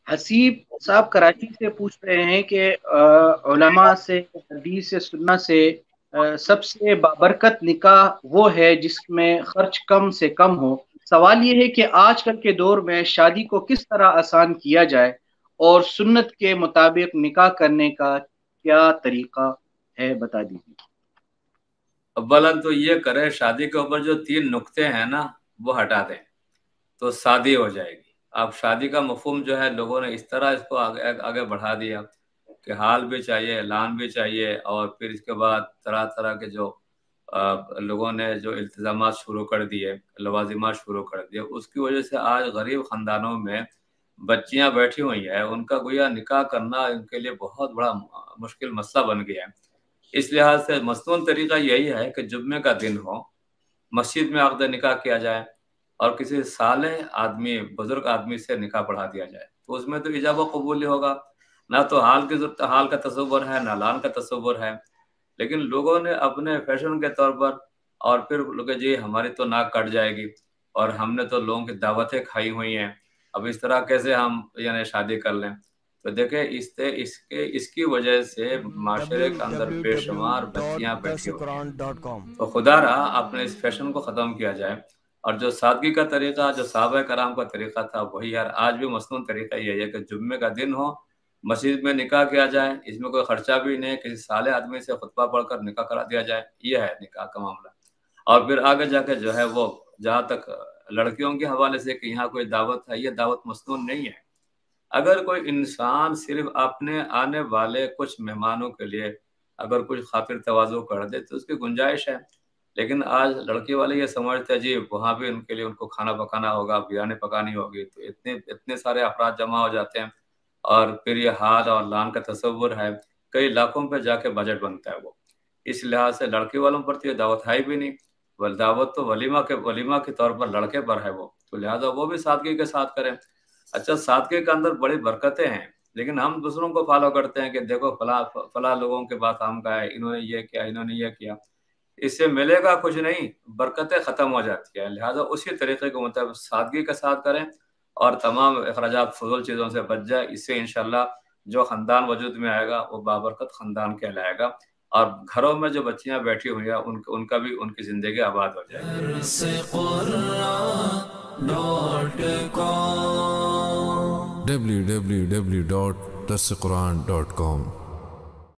حسیب صاحب کراچی سے پوچھ رہے ہیں کہ علماء سے حدیث سے سننا سے سب سے بابرکت نکاح وہ ہے جس میں خرچ کم سے کم ہو۔ سوال یہ ہے کہ آج کل کے دور میں شادی کو کس طرح آسان کیا جائے اور سنت کے مطابق نکاح کرنے کا کیا طریقہ ہے، بتا دیجیے۔ اولا تو یہ کرے شادی کے اوپر جو 3 نقطے ہیں نا وہ ہٹا دیں تو شادی ہو جائے گی۔ اب شادی کا مفہوم جو ہے لوگوں نے اس طرح اس کو آگے بڑھا دیا کہ حال بھی چاہیے، اعلان بھی چاہیے، اور پھر اس کے بعد طرح طرح کے جو لوگوں نے جو التزامات شروع کر دیے، لوازمات شروع کر دیے، اس کی وجہ سے آج غریب خاندانوں میں بچیاں بیٹھی ہوئی ہیں، ان کا گویا نکاح کرنا ان کے لیے بہت بڑا مشکل مسئلہ بن گیا ہے۔ اس لحاظ سے مصنون طریقہ یہی ہے کہ جمعے کا دن ہو، مسجد میں عقد نکاح کیا جائے اور کسی صالح آدمی، بزرگ آدمی سے نکاح پڑھا دیا جائے، تو اس میں تو ایجاب و قبول ہی ہوگا۔ نہ تو حال کا تصور ہے، نہ اعلان کا تصور ہے، لیکن لوگوں نے اپنے فیشن کے طور پر، اور پھر لوگ جی ہماری تو ناک کٹ جائے گی اور ہم نے تو لوگوں کی دعوتیں کھائی ہوئی ہیں، اب اس طرح کیسے ہم یعنی شادی کر لیں۔ تو دیکھیں اس کی وجہ سے معاشرے کے اندر بے شمار بچیاں بیٹھی ہوئی ہیں۔ تو خدا رہا اپنے اس فیشن کو ختم کیا جائے، اور جو سادگی کا طریقہ، جو صحابہ کرام کا طریقہ تھا وہی یار آج بھی مصنون طریقہ یہی ہے کہ جمعے کا دن ہو، مسجد میں نکاح کیا جائے، اس میں کوئی خرچہ بھی نہیں، کسی صالح آدمی سے خطبہ پڑھ کر نکاح کرا دیا جائے، یہ ہے نکاح کا معاملہ۔ اور پھر آگے جا کے جو ہے وہ جہاں تک لڑکیوں کے حوالے سے کہ یہاں کوئی دعوت ہے، یہ دعوت مسنون نہیں ہے۔ اگر کوئی انسان صرف اپنے آنے والے کچھ مہمانوں کے لیے اگر کچھ خاطر تواضع کر دے تو اس کی گنجائش ہے، لیکن آج لڑکی والے یہ سمجھتے ہیں جی وہاں بھی ان کے لیے ان کو کھانا پکانا ہوگا، بریانی پکانی ہوگی، تو اتنے سارے افراد جمع ہو جاتے ہیں، اور پھر یہ ہاتھ اور لان کا تصور ہے، کئی لاکھوں پہ جا کے بجٹ بنتا ہے وہ۔ اس لحاظ سے لڑکی والوں پر تو یہ دعوت ہے بھی نہیں، دعوت تو ولیمہ کے طور پر لڑکے پر ہے وہ، تو لہٰذا وہ بھی سادگی کے ساتھ کریں۔ اچھا، سادگی کے اندر بڑی برکتیں ہیں، لیکن ہم دوسروں کو فالو کرتے ہیں کہ دیکھو فلاں لوگوں کے بات ہم کا ہے، انہوں نے یہ کیا، انہوں نے یہ کیا، اس سے ملے گا کچھ نہیں، برکتیں ختم ہو جاتی ہیں۔ لہٰذا اسی طریقے کے مطابق سادگی کے ساتھ کریں اور تمام اخراجات فضول چیزوں سے بچ جائے، اس سے انشاءاللہ جو خاندان وجود میں آئے گا وہ بابرکت خاندان کہلائے گا، اور گھروں میں جو بچیاں بیٹھی ہوئی ہیں ان کا بھی ان کی زندگی آباد ہو جائے www.darsequran.com